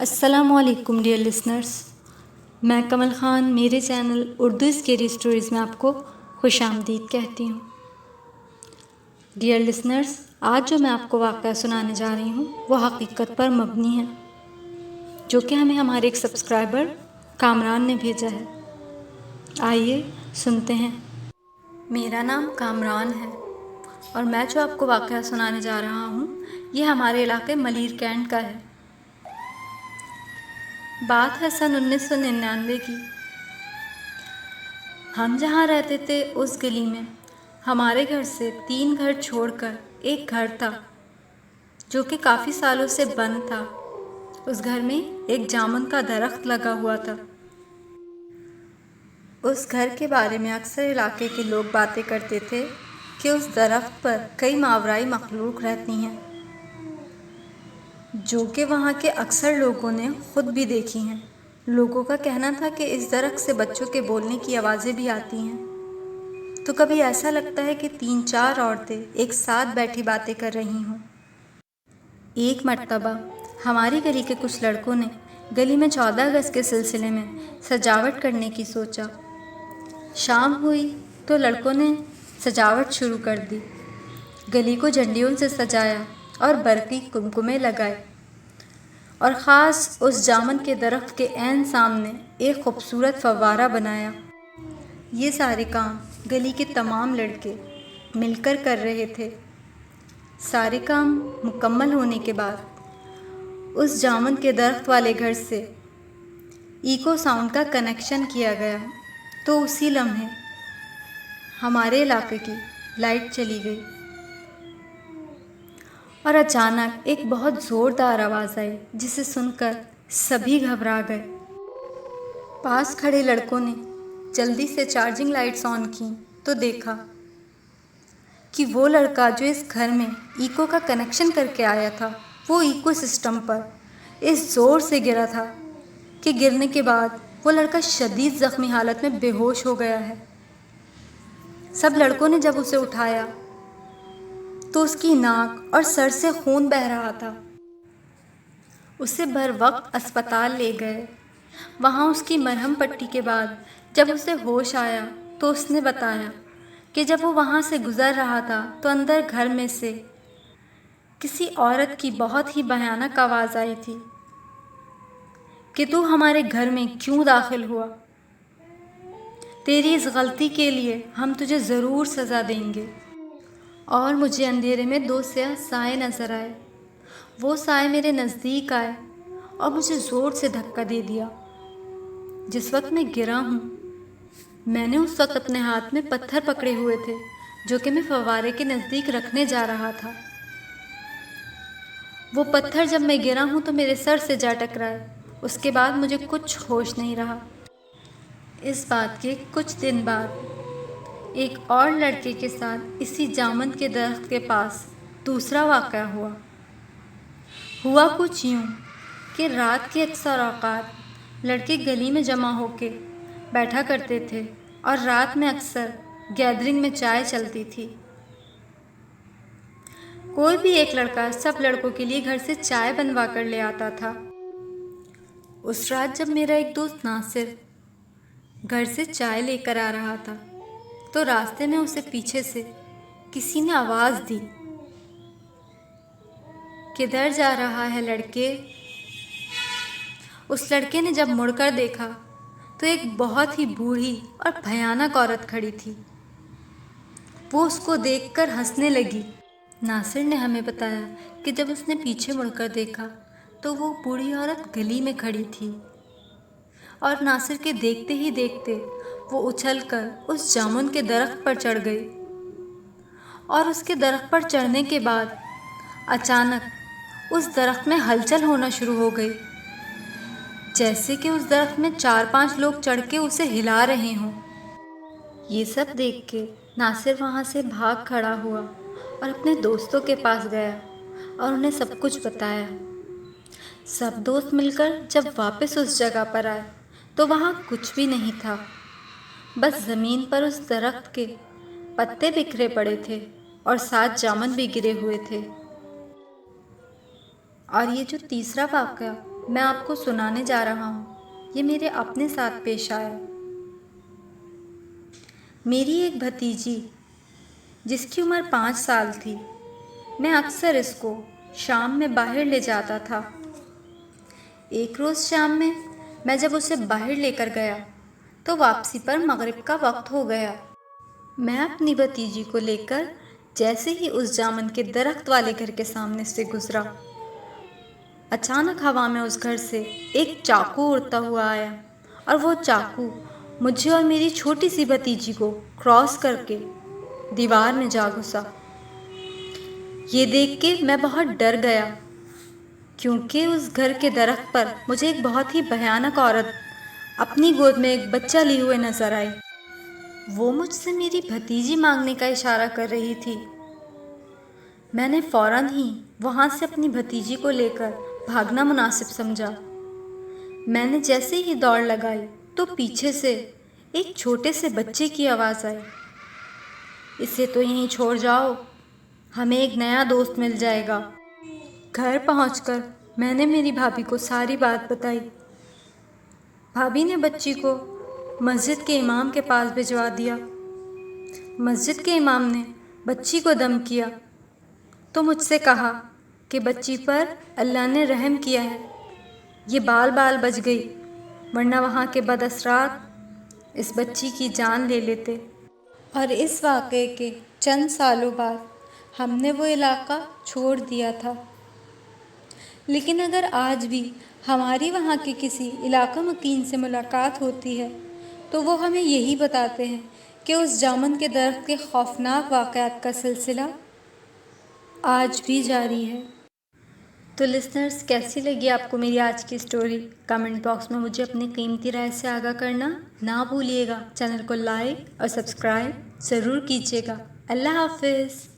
السلام علیکم dear listeners, میں کمل خان میرے چینل اردو اسکیری اسٹوریز میں آپ کو خوش آمدید کہتی ہوں۔ ڈیئر لسنرز، آج جو میں آپ کو واقعہ سنانے جا رہی ہوں وہ حقیقت پر مبنی ہے، جو کہ ہمیں ہمارے ایک سبسکرائبر کامران نے بھیجا ہے۔ آئیے سنتے ہیں۔ میرا نام کامران ہے اور میں جو آپ کو واقعہ سنانے جا رہا ہوں یہ ہمارے علاقے ملیر کینٹ کا ہے۔ بات ہے سن 1999 کی۔ ہم جہاں رہتے تھے اس گلی میں ہمارے گھر سے 3 گھر چھوڑ کر ایک گھر تھا جو کہ کافی سالوں سے بند تھا۔ اس گھر میں ایک جامن کا درخت لگا ہوا تھا۔ اس گھر کے بارے میں اکثر علاقے کے لوگ باتیں کرتے تھے کہ اس درخت پر کئی ماورائی مخلوق رہتی ہیں، جو کہ وہاں کے اکثر لوگوں نے خود بھی دیکھی ہیں۔ لوگوں کا کہنا تھا کہ اس درخت سے بچوں کے بولنے کی آوازیں بھی آتی ہیں، تو کبھی ایسا لگتا ہے کہ 3-4 عورتیں ایک ساتھ بیٹھی باتیں کر رہی ہوں۔ ایک مرتبہ ہماری گلی کے کچھ لڑکوں نے گلی میں 14 اگست کے سلسلے میں سجاوٹ کرنے کی سوچا۔ شام ہوئی تو لڑکوں نے سجاوٹ شروع کر دی۔ گلی کو جھنڈیوں سے سجایا اور برقی قمقمے لگائے اور خاص اس جامن کے درخت کے عین سامنے ایک خوبصورت فوارہ بنایا۔ یہ سارے کام گلی کے تمام لڑکے مل کر رہے تھے۔ سارے کام مکمل ہونے کے بعد اس جامن کے درخت والے گھر سے ایکو ساؤنڈ کا کنیکشن کیا گیا، تو اسی لمحے ہمارے علاقے کی لائٹ چلی گئی اور اچانک ایک بہت زوردار آواز آئی جسے سن کر سبھی گھبرا گئے۔ پاس کھڑے لڑکوں نے جلدی سے چارجنگ لائٹس آن کی تو دیکھا کہ وہ لڑکا جو اس گھر میں ایکو کا کنیکشن کر کے آیا تھا وہ ایکو سسٹم پر اس زور سے گرا تھا کہ گرنے کے بعد وہ لڑکا شدید زخمی حالت میں بے ہوش ہو گیا ہے۔ سب لڑکوں نے جب اسے اٹھایا تو اس کی ناک اور سر سے خون بہہ رہا تھا۔ اسے بر وقت اسپتال لے گئے۔ وہاں اس کی مرہم پٹی کے بعد جب اسے ہوش آیا تو اس نے بتایا کہ جب وہ وہاں سے گزر رہا تھا تو اندر گھر میں سے کسی عورت کی بہت ہی بھیانک آواز آئی تھی کہ تو ہمارے گھر میں کیوں داخل ہوا؟ تیری اس غلطی کے لیے ہم تجھے ضرور سزا دیں گے۔ اور مجھے اندھیرے میں 2 سیاہ سائے نظر آئے۔ وہ سائے میرے نزدیک آئے اور مجھے زور سے دھکا دے دیا۔ جس وقت میں گرا ہوں میں نے اس وقت اپنے ہاتھ میں پتھر پکڑے ہوئے تھے جو کہ میں فوارے کے نزدیک رکھنے جا رہا تھا۔ وہ پتھر جب میں گرا ہوں تو میرے سر سے جا ٹکرائے۔ اس کے بعد مجھے کچھ ہوش نہیں رہا۔ اس بات کے کچھ دن بعد ایک اور لڑکے کے ساتھ اسی جامن کے درخت کے پاس دوسرا واقعہ ہوا کچھ یوں کہ رات کے اکثر اوقات لڑکے گلی میں جمع ہو کے بیٹھا کرتے تھے اور رات میں اکثر گیدرنگ میں چائے چلتی تھی۔ کوئی بھی ایک لڑکا سب لڑکوں کے لیے گھر سے چائے بنوا کر لے آتا تھا۔ اس رات جب میرا ایک دوست ناصر گھر سے چائے لے کر آ رہا تھا تو راستے میں اسے پیچھے سے کسی نے آواز دی، کدھر جا رہا ہے لڑکے؟ اس لڑکے نے جب مڑ کر دیکھا تو ایک بہت ہی بوڑھی اور بھیانک عورت کھڑی تھی۔ وہ اس کو دیکھ کر ہنسنے لگی۔ ناصر نے ہمیں بتایا کہ جب اس نے پیچھے مڑ کر دیکھا تو وہ بوڑھی عورت گلی میں کھڑی تھی اور ناصر کے دیکھتے ہی دیکھتے وہ اچھل کر اس جامن کے درخت پر چڑھ گئی اور اس کے درخت پر چڑھنے کے بعد اچانک اس درخت میں ہلچل ہونا شروع ہو گئی، جیسے کہ اس درخت میں 4-5 لوگ چڑھ کے اسے ہلا رہے ہوں۔ یہ سب دیکھ کے ناصر وہاں سے بھاگ کھڑا ہوا اور اپنے دوستوں کے پاس گیا اور انہیں سب کچھ بتایا۔ سب دوست مل کر جب واپس اس جگہ پر آئے تو وہاں کچھ بھی نہیں تھا، بس زمین پر اس درخت کے پتے بکھرے پڑے تھے اور 7 جامن بھی گرے ہوئے تھے۔ اور یہ جو تیسرا واقعہ میں آپ کو سنانے جا رہا ہوں، یہ میرے اپنے ساتھ پیش آیا۔ میری ایک بھتیجی جس کی عمر 5 سال تھی، میں اکثر اس کو شام میں باہر لے جاتا تھا۔ ایک روز شام میں جب اسے باہر لے کر گیا تو واپسی پر مغرب کا وقت ہو گیا۔ میں اپنی بھتیجی کو لے کر جیسے ہی اس جامن کے درخت والے گھر کے سامنے سے گزرا، اچانک ہوا میں اس گھر سے ایک چاقو اڑتا ہوا آیا اور وہ چاقو مجھے اور میری چھوٹی سی بھتیجی کو کراس کر کے دیوار میں جا گھسا۔ یہ دیکھ کے میں بہت ڈر گیا، کیونکہ اس گھر کے درخت پر مجھے ایک بہت ہی بھیانک عورت اپنی گود میں ایک بچہ لیے ہوئے نظر آئی۔ وہ مجھ سے میری بھتیجی مانگنے کا اشارہ کر رہی تھی۔ میں نے فوراً ہی وہاں سے اپنی بھتیجی کو لے کر بھاگنا مناسب سمجھا۔ میں نے جیسے ہی دوڑ لگائی تو پیچھے سے ایک چھوٹے سے بچے کی آواز آئی، اسے تو یہیں چھوڑ جاؤ، ہمیں ایک نیا دوست مل جائے گا۔ گھر پہنچ کر میں نے میری بھابھی کو ساری بات بتائی۔ بھابھی نے بچی کو مسجد کے امام کے پاس بھجوا دیا۔ مسجد کے امام نے بچی کو دم کیا تو مجھ سے کہا کہ بچی پر اللہ نے رحم کیا ہے، یہ بال بال بچ گئی، ورنہ وہاں کے بد اثرات اس بچی کی جان لے لیتے۔ اور اس واقعے کے چند سالوں بعد ہم نے وہ علاقہ چھوڑ دیا تھا۔ لیکن اگر آج بھی ہماری وہاں کے کسی علاقہ مکین سے ملاقات ہوتی ہے تو وہ ہمیں یہی بتاتے ہیں کہ اس جامن کے درخت کے خوفناک واقعات کا سلسلہ آج بھی جاری ہے۔ تو لسنرز، کیسی لگی آپ کو میری آج کی سٹوری؟ کمنٹ باکس میں مجھے اپنی قیمتی رائے سے آگاہ کرنا نہ بھولیے گا۔ چینل کو لائک اور سبسکرائب ضرور کیجیے گا۔ اللہ حافظ۔